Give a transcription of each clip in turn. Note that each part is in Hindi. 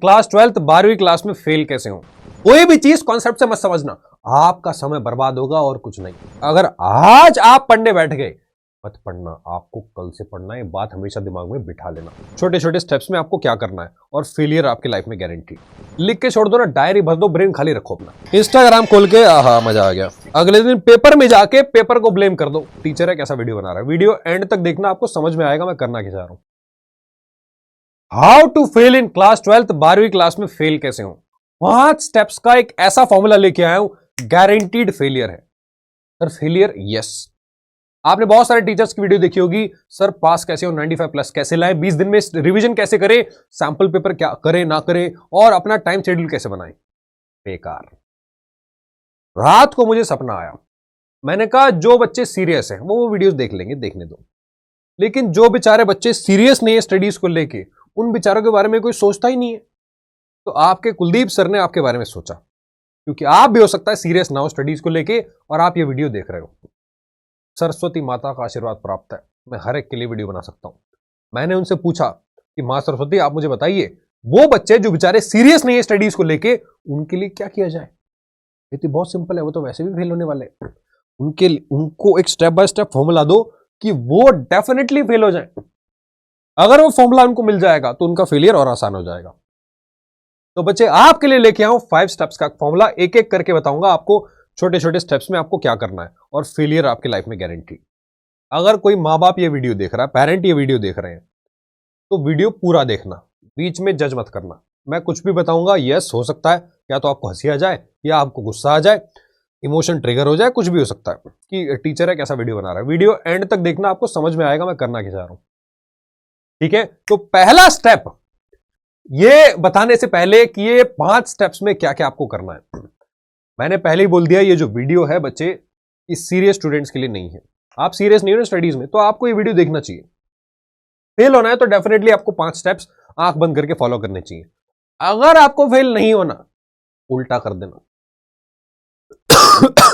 क्लास 12th 12वीं क्लास में फेल कैसे हो। कोई भी चीज कॉन्सेप्ट से मत समझना, आपका समय बर्बाद होगा और कुछ नहीं। अगर आज आप पढ़ने बैठ गए, मत पढ़ना, आपको कल से पढ़ना है। बात हमेशा दिमाग में बिठा लेना। छोटे छोटे स्टेप्स में आपको क्या करना है और फेलियर आपकी लाइफ में गारंटी। लिख के छोड़ दो ना, डायरी भर दो, ब्रेन खाली रखो अपना। इंस्टाग्राम खोल के आहा मजा आ गया, अगले दिन पेपर में जाके पेपर को ब्लेम कर दो, टीचर है कैसा वीडियो बना रहा है। वीडियो एंड तक देखना, आपको समझ में आएगा मैं करना क्या चाह रहा हूं। How to fail in class 12th 12वीं क्लास में फेल कैसे हो। 5 स्टेप्स का एक ऐसा फॉर्मूला लेके आया हूं, गारंटीड फेलियर है। Sir failure, yes. आपने बहुत सारे टीचर्स की वीडियो देखी होगी, सर पास कैसे हो, 95 प्लस कैसे लाएं, 20 दिन में रिवीजन कैसे करें, सैंपल पेपर क्या करें ना करें, और अपना टाइम शेड्यूल कैसे बनाएं। बेकार। रात को मुझे सपना आया, मैंने कहा जो बच्चे सीरियस हैं वो वीडियोस देख लेंगे, देखने दो। लेकिन जो बेचारे बच्चे सीरियस नहीं है स्टडीज को लेके, उन बेचारों के बारे में कोई सोचता ही नहीं है। तो आपके कुलदीप सर ने आपके बारे में सोचा, क्योंकि आप भी हो सकता है सीरियस ना हो स्टडीज को लेके और आप ये वीडियो देख रहे हो। सरस्वती माता का आशीर्वाद प्राप्त है, मैं हर एक के लिए वीडियो बना सकता हूं। मैंने उनसे पूछा कि मां सरस्वती आप मुझे बताइए, वो बच्चे जो बेचारे सीरियस नहीं है स्टडीज को लेके, उनके लिए क्या किया जाए। ये तो बहुत सिंपल है, वो तो वैसे भी फेल होने वाले। उनको एक स्टेप बाय स्टेप फॉर्मूला दो कि वो डेफिनेटली फेल हो जाए। अगर वो फॉर्मूला उनको मिल जाएगा तो उनका फेलियर और आसान हो जाएगा। तो बच्चे आपके लिए लेके आऊं 5 स्टेप्स का फॉर्मूला, एक एक करके बताऊंगा आपको छोटे छोटे स्टेप्स में आपको क्या करना है और फेलियर आपकी लाइफ में गारंटी। अगर कोई माँ बाप ये वीडियो देख रहा है, पेरेंट ये वीडियो देख रहे हैं, तो वीडियो पूरा देखना, बीच में जज मत करना। मैं कुछ भी बताऊंगा, यस हो सकता है या तो आपको हंसी आ जाए या आपको गुस्सा आ जाए, इमोशन ट्रिगर हो जाए, कुछ भी हो सकता है कि टीचर है कैसा वीडियो बना रहा है। वीडियो एंड तक देखना, आपको समझ में आएगा मैं करना क्या चाह रहा हूं। ठीक है, तो पहला स्टेप ये बताने से पहले कि ये 5 स्टेप्स में क्या क्या आपको करना है, मैंने पहले ही बोल दिया, ये जो वीडियो है बच्चे इस सीरियस स्टूडेंट्स के लिए नहीं है। आप सीरियस नहीं हो ना स्टडीज में, तो आपको ये वीडियो देखना चाहिए। फेल होना है तो डेफिनेटली आपको 5 स्टेप्स आंख बंद करके फॉलो करने चाहिए। अगर आपको फेल नहीं होना, उल्टा कर देना।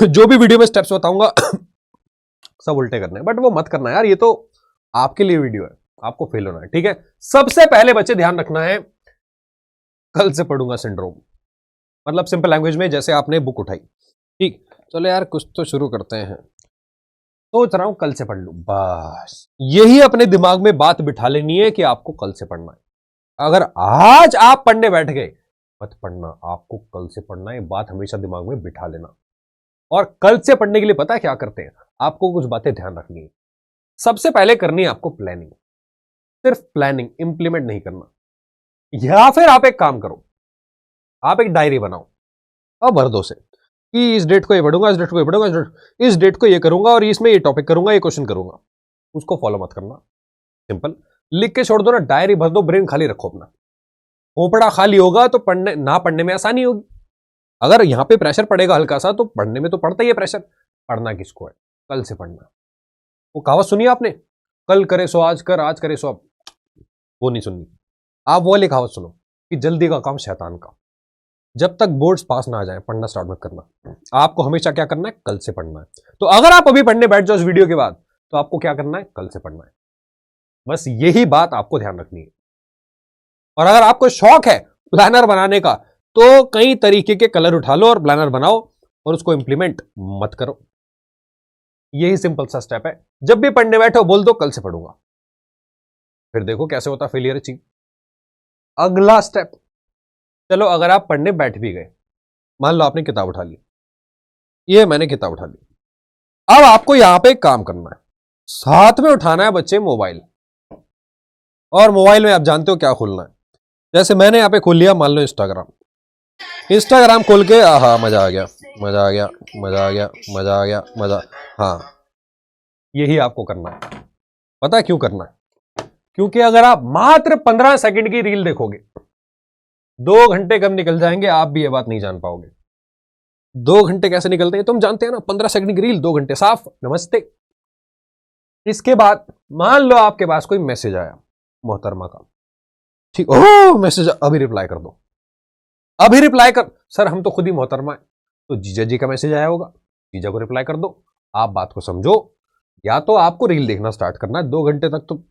जो भी वीडियो में स्टेप्स बताऊंगा सब उल्टे करने हैं, बट वो मत करना यार, ये तो आपके लिए वीडियो है, आपको फेल होना है। ठीक है, सबसे पहले बच्चे ध्यान रखना है कल से पढ़ूंगा सिंड्रोम। मतलब सिंपल लैंग्वेज में, जैसे आपने बुक उठाई, ठीक चलो यार कुछ तो शुरू करते हैं, सोच रहा हूं कल से पढ़ लूं, बस यही अपने दिमाग में बात बिठा लेनी है कि आपको कल से पढ़ना है। अगर आज आप पढ़ने बैठ गए, मत पढ़ना, आपको कल से पढ़ना है। बात हमेशा दिमाग में बिठा लेना। और कल से पढ़ने के लिए पता है क्या करते हैं, आपको कुछ बातें ध्यान रखनी है। सबसे पहले करनी है आपको प्लानिंग, सिर्फ प्लानिंग, इंप्लीमेंट नहीं करना। या फिर आप एक काम करो, आप एक डायरी बनाओ और भर दो से कि इस डेट को ये पढ़ूंगा, इस डेट को ये पढ़ूंगा, इस डेट को ये करूंगा और इसमें ये टॉपिक करूंगा, ये क्वेश्चन करूंगा। उसको फॉलो मत करना, सिंपल लिख के छोड़ दो ना, डायरी भर दो, ब्रेन खाली रखो अपना। खोपड़ा खाली होगा तो पढ़ने ना पढ़ने में आसानी होगी। अगर यहां पे प्रेशर पड़ेगा हल्का सा, तो पढ़ने में तो पड़ता ही है प्रेशर। पढ़ना किसको है, कल से पढ़ना। वो कहावत सुनी आपने, कल करे सो आज कर, आज करे सो अब, वो नहीं सुननी। आप वो वाली कहावत सुनो कि जल्दी का काम शैतान का। जब तक बोर्ड्स पास ना आ जाए पढ़ना स्टार्ट मत करना। आपको हमेशा क्या करना है, कल से पढ़ना है। तो अगर आप अभी पढ़ने बैठ जाओ इस वीडियो के बाद, तो आपको क्या करना है, कल से पढ़ना है। बस यही बात आपको ध्यान रखनी है। और अगर आपको शौक है प्लानर बनाने का, तो कई तरीके के कलर उठा लो और प्लानर बनाओ और उसको इंप्लीमेंट मत करो। यही सिंपल सा स्टेप है। जब भी पढ़ने बैठो बोल दो कल से पढ़ूंगा, फिर देखो कैसे होता फेलियर अचीव। अगला स्टेप, चलो अगर आप पढ़ने बैठ भी गए, मान लो आपने किताब उठा ली, ये मैंने किताब उठा ली, अब आपको यहां पे एक काम करना है, साथ में उठाना है बच्चे मोबाइल। और मोबाइल में आप जानते हो क्या खोलना है, जैसे मैंने यहां पे खोल लिया मान लो इंस्टाग्राम। इंस्टाग्राम खोल के आहा मजा आ गया, मजा आ गया, मजा आ गया, मजा आ गया, मजा। हाँ, यही आपको करना है। पता है क्यों करना है, क्योंकि अगर आप मात्र 15 सेकंड की रील देखोगे, 2 घंटे कब निकल जाएंगे आप भी ये बात नहीं जान पाओगे। 2 घंटे कैसे निकलते हैं तुम जानते हैं ना, 15 सेकंड की रील 2 घंटे साफ, नमस्ते। इसके बाद मान लो आपके पास कोई मैसेज आया मोहतरमा का, ठीक, ओह मैसेज, अभी रिप्लाई कर दो, अभी रिप्लाई कर। सर हम तो खुद ही मोहतरमा है, तो जीजा जी का मैसेज आया होगा, जीजा को रिप्लाई कर दो। आप बात को समझो, या तो आपको रील देखना स्टार्ट करना है। 2 घंटे तक तो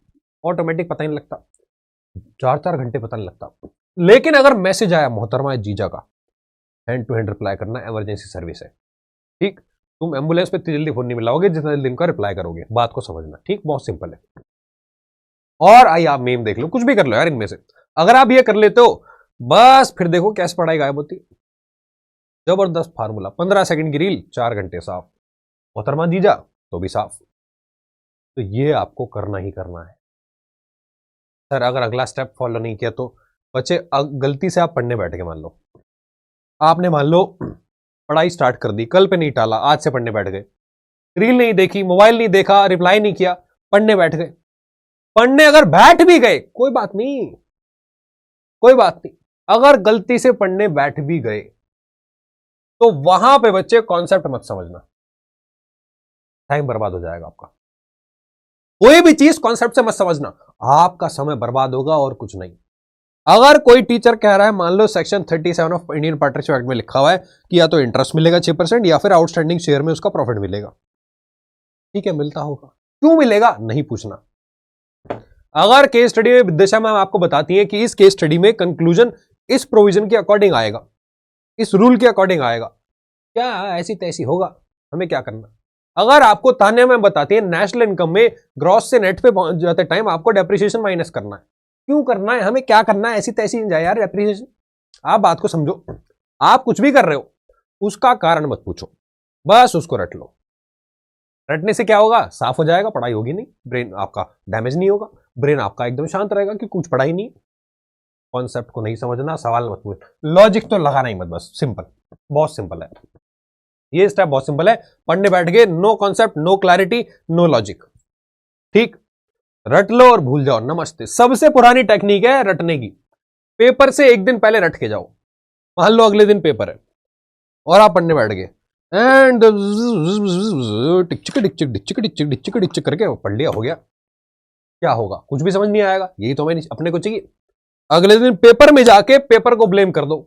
ऑटोमेटिक पता ही नहीं लगता, 4-4 घंटे पता नहीं लगता। लेकिन अगर मैसेज आया मोहतरमा जीजा का, हैंड टू हैंड रिप्लाई करना, इमरजेंसी सर्विस है, ठीक। तुम एम्बुलेंस पे इतनी जल्दी फोन नहीं मिलाओगे जितना जल्दी उनका रिप्लाई करोगे, बात को समझना, ठीक। बहुत सिंपल है। और आइए आप मीम देख लो, कुछ भी कर लो यार इनमें से, अगर आप ये कर लेते हो बस फिर देखो कैसे पढ़ाई गायब होती। जबरदस्त फार्मूला, 15 सेकंड की रील 4 घंटे साफ, मोहतरमा जीजा तो भी साफ। तो ये आपको करना ही करना है सर। अगर अगला स्टेप फॉलो नहीं किया तो बच्चे, गलती से आप पढ़ने बैठ गए, मान लो आपने मान लो पढ़ाई स्टार्ट कर दी, कल पे नहीं टाला, आज से पढ़ने बैठ गए, रील नहीं देखी, मोबाइल नहीं देखा, रिप्लाई नहीं किया, पढ़ने बैठ गए। पढ़ने अगर बैठ भी गए कोई बात नहीं, कोई बात नहीं। अगर गलती से पढ़ने बैठ भी गए तो वहां पे बच्चे कॉन्सेप्ट मत समझना, टाइम बर्बाद हो जाएगा आपका। कोई भी चीज कॉन्सेप्ट से मत समझना, आपका समय बर्बाद होगा और कुछ नहीं। अगर कोई टीचर कह रहा है, मान लो section 37 of Indian partnership act में लिखा हुआ है कि या तो इंटरेस्ट मिलेगा 6% या फिर आउटस्टैंडिंग शेयर में उसका प्रॉफिट मिलेगा, ठीक है, मिलता होगा, क्यों मिलेगा नहीं पूछना। अगर केस स्टडी में विदिशा मैम आपको बताती है कि इस केस स्टडी में कंक्लूजन इस प्रोविजन के अकॉर्डिंग आएगा, इस रूल के अकॉर्डिंग आएगा, क्या ऐसी तैसी होगा, हमें क्या करना। अगर आपको तान्या मैम बताती है नेशनल इनकम में ग्रॉस से नेट पे पहुंच जाते टाइम आपको डेप्रिसिएशन माइनस करना है, क्यों करना है, हमें क्या करना है, ऐसी तैसी नहीं जाए यार डेप्रिसिएशन। आप बात को समझो, आप कुछ भी कर रहे हो उसका कारण मत पूछो, बस उसको रट लो। रटने से क्या होगा, साफ हो जाएगा, पढ़ाई होगी नहीं, ब्रेन आपका डैमेज नहीं होगा, ब्रेन आपका एकदम शांत रहेगा कि कुछ पढ़ाई नहीं। कॉन्सेप्ट को नहीं समझना, सवाल मत पूछ, लॉजिक तो लगाना ही मत, बस सिंपल, बहुत सिंपल है ये स्टेप, बहुत सिंपल है। पढ़ने बैठ गए, no concept, no clarity, no logic, ठीक, रट लो और भूल जाओ, नमस्ते। सबसे पुरानी टेक्निक है रटने की, पेपर से एक दिन पहले रट के जाओ। मान लो अगले दिन पेपर है और आप पढ़ने बैठ गए एंड टिक डिचिक करके पढ़ लिया, हो गया, क्या होगा, कुछ भी समझ नहीं आएगा। यही तो हमें अपने को चाहिए। अगले दिन पेपर में जाके पेपर को ब्लेम कर दो,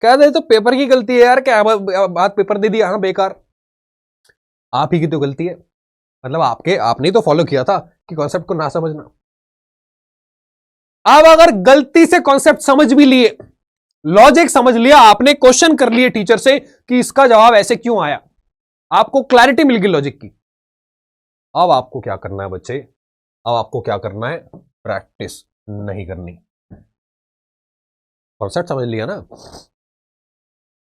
कह दे तो पेपर की गलती है यार, क्या बात पेपर दे दिया, हाँ बेकार, आप ही की तो गलती है, मतलब आपने तो फॉलो किया था कि कॉन्सेप्ट को ना समझना। अब अगर गलती से कॉन्सेप्ट समझ भी लिए, लॉजिक समझ लिया आपने, क्वेश्चन कर लिए टीचर से कि इसका जवाब ऐसे क्यों आया, आपको क्लैरिटी मिल गई लॉजिक की, अब आपको क्या करना है बच्चे, अब आपको क्या करना है, प्रैक्टिस नहीं करनी। कॉन्सेप्ट समझ लिया ना,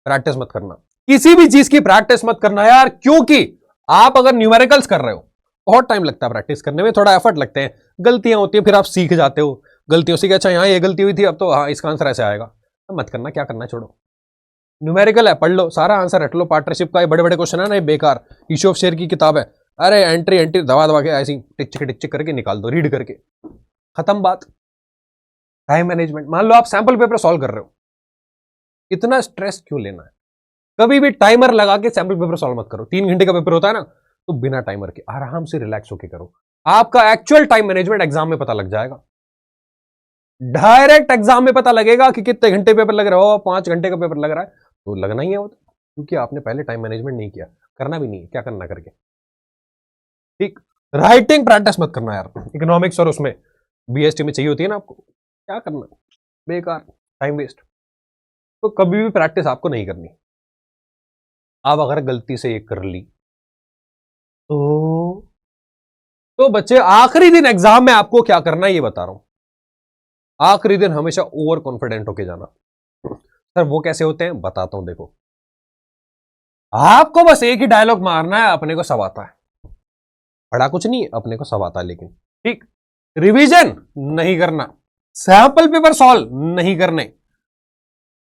प्रैक्टिस मत करना, किसी भी चीज की प्रैक्टिस मत करना यार, क्योंकि आप अगर न्यूमेरिकल्स कर रहे हो बहुत टाइम लगता है प्रैक्टिस करने में, थोड़ा एफर्ट लगते हैं, गलतियां होती है, फिर आप सीख जाते हो गलतियों से, अच्छा यहाँ ये गलती हुई थी, अब तो हाँ इसका आंसर ऐसे आएगा, तो मत करना, क्या करना छोड़ो। न्यूमेरिकल है, पढ़ लो, सारा आंसर रट लो, पार्टनरशिप का ये बड़े बड़े क्वेश्चन है ना, ये बेकार, इश्यू ऑफ शेयर की किताब है, अरे एंट्री एंट्री दबा दबा के ऐसी टिक करके निकाल दो, रीड करके, खत्म बात। टाइम मैनेजमेंट, मान लो आप सैंपल पेपर सॉल्व कर रहे हो, इतना स्ट्रेस क्यों लेना है, कभी भी टाइमर लगा के सैंपल पेपर सॉल्व मत करो। 3 घंटे का पेपर होता है ना, तो बिना टाइमर के आराम से रिलैक्स होके करो, आपका एक्चुअल टाइम मैनेजमेंट एग्जाम में पता लग जाएगा, डायरेक्ट एग्जाम में पता लगेगा कि कितने घंटे पेपर लग रहा हो, 5 घंटे का पेपर लग रहा है तो लगना ही है वो, क्योंकि आपने पहले टाइम मैनेजमेंट नहीं किया, करना भी नहीं है, क्या करना करके, ठीक। राइटिंग प्रैक्टिस मत करना यार, इकोनॉमिक्स और उसमें बीएसटी में चाहिए होती है ना आपको, क्या करना, बेकार, टाइम वेस्ट, तो कभी भी प्रैक्टिस आपको नहीं करनी। आप अगर गलती से ये कर ली तो बच्चे आखिरी दिन एग्जाम में आपको क्या करना है ये बता रहा हूं, आखिरी दिन हमेशा ओवर कॉन्फिडेंट होके जाना। सर वो कैसे होते हैं बताता हूं, देखो आपको बस एक ही डायलॉग मारना है, अपने को सब आता है, बड़ा कुछ नहीं, अपने को सब आता है, लेकिन ठीक, रिवीजन नहीं करना, सैंपल पेपर सॉल्व नहीं करने,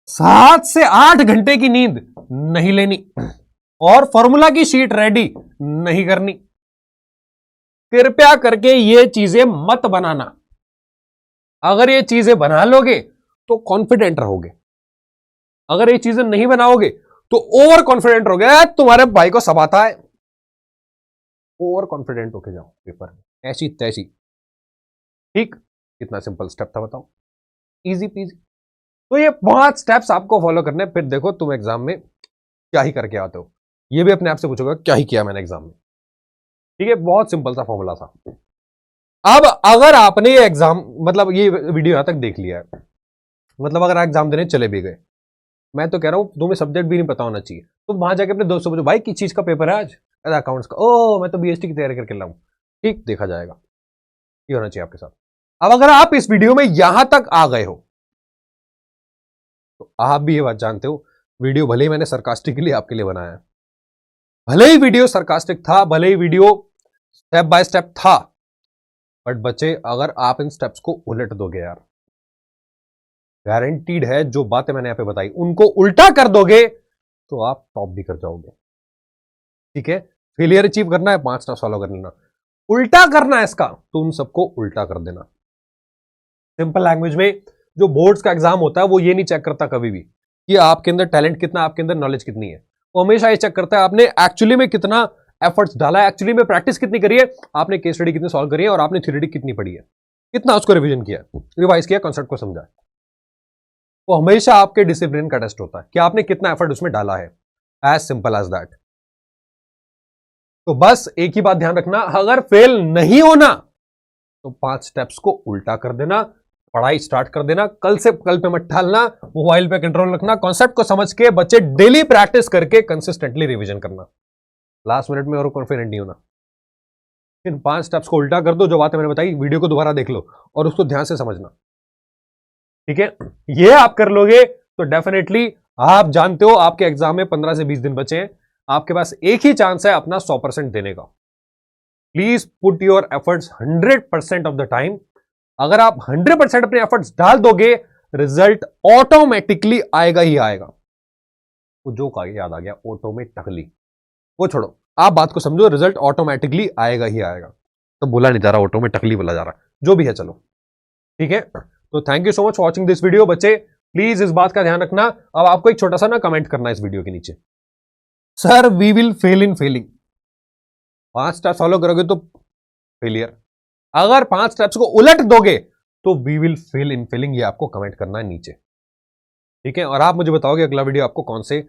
7 से 8 घंटे की नींद नहीं लेनी, और फॉर्मूला की शीट रेडी नहीं करनी। कृपया करके ये चीजें मत बनाना, अगर ये चीजें बना लोगे तो कॉन्फिडेंट रहोगे, अगर ये चीजें नहीं बनाओगे तो ओवर कॉन्फिडेंट रहोगे, तुम्हारे भाई को सब आता है, ओवर कॉन्फिडेंट होके जाओ पेपर में, ऐसी तैसी, ठीक। कितना सिंपल स्टेप था बताओ, इजी पीजी। तो ये 5 स्टेप्स आपको फॉलो करने, फिर देखो तुम एग्जाम में क्या ही करके आते हो, ये भी अपने आप से पूछोगे क्या ही किया मैंने एग्जाम में, ठीक है, बहुत सिंपल सा फॉर्मूला था। अब अगर आपने ये एग्जाम, मतलब ये वीडियो यहां तक देख लिया है, मतलब अगर एग्जाम देने चले भी गए, मैं तो कह रहा हूँ तुम्हें सब्जेक्ट भी नहीं पता होना चाहिए, तो वहां जाके अपने दोस्तों को भाई किस चीज का पेपर है आज, अरे अकाउंट्स का, ओ मैं तो बीएसटी की तैयारी करके लाऊं, ठीक देखा जाएगा। ये होना चाहिए आपके साथ। अब अगर आप इस वीडियो में यहां तक आ गए हो तो आप भी ये बात जानते हो, वीडियो भले ही मैंने सरकास्टिकली आपके लिए बनाया है, भले ही वीडियो सरकास्टिक था, भले ही वीडियो स्टेप बाय स्टेप था, बट बच्चे अगर आप इन स्टेप्स को उलट दोगे यार, गारंटीड है जो बातें मैंने यहां पे बताई उनको उल्टा कर दोगे तो आप टॉप भी कर जाओगे। ठीक है, फेलियर अचीव करना है 5 स्टेप फॉलो कर लेना, उल्टा करना है इसका तो उन सबको उल्टा कर देना। सिंपल लैंग्वेज में जो बोर्ड्स का एग्जाम होता है वो ये नहीं चेक करता कभी भी कि आपके अंदर टैलेंट कितना, आपके अंदर नॉलेज कितनी है, वो हमेशा ये चेक करता है आपने एक्चुअली में कितना एफर्ट्स डाला है, एक्चुअली में प्रैक्टिस कितनी करी है, आपने केस स्टडी कितनी सॉल्व करी है और आपने थ्योरी कितनी पढ़ी है, कितना उसको रिवीजन किया, रिवाइज किया, कॉन्सेप्ट को समझा। वो हमेशा आपके डिसिप्लिन का टेस्ट होता है कि आपने कितना एफर्ट उसमें डाला है, एज सिंपल एज दैट। तो बस एक ही बात ध्यान रखना, अगर फेल नहीं होना तो 5 स्टेप्स को उल्टा कर देना, पढ़ाई स्टार्ट कर देना, कल से कल पे मत ठालना, मोबाइल पे कंट्रोल रखना, कॉन्सेप्ट को समझ के बच्चे डेली प्रैक्टिस करके कंसिस्टेंटली रिवीजन करना, लास्ट मिनट में और कॉन्फिडेंट नहीं होना। इन 5 स्टेप्स को उल्टा कर दो, जो बातें मैंने बताई वीडियो को दोबारा देख लो और उसको ध्यान से समझना। ठीक है, ये आप कर लोगे तो डेफिनेटली आप जानते हो आपके एग्जाम में 15 से 20 दिन बचे हैं, आपके पास एक ही चांस है अपना 100% देने का। Please put your efforts 100% of the time. अगर आप 100% अपने एफर्ट्स डाल दोगे, रिजल्ट ऑटोमेटिकली आएगा ही आएगा। वो जो का याद आ गया, ऑटोमेटिकली, वो छोड़ो, आप बात को समझो, रिजल्ट ऑटोमेटिकली आएगा ही आएगा। तो बोला नहीं जा रहा, ऑटोमेटिकली बोला जा रहा, जो भी है चलो ठीक है। तो thank you so much for watching this video. बच्चे प्लीज इस बात का ध्यान रखना। अब आपको एक छोटा सा ना कमेंट करना है इस वीडियो के नीचे, sir we will fail in failing. 5 steps follow करोगे तो फेलियर, अगर 5 स्टेप्स को उलट दोगे तो we will fail in failing, ये आपको कमेंट करना है नीचे। ठीक है, और आप मुझे बताओगे अगला वीडियो आपको कौन से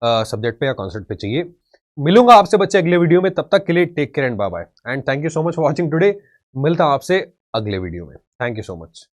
सब्जेक्ट पे या कॉन्सेप्ट पे चाहिए। मिलूंगा आपसे बच्चे अगले वीडियो में, तब तक के लिए take care and bye bye, and thank you so much for watching today. मिलता हूं आपसे अगले वीडियो में, थैंक यू सो मच।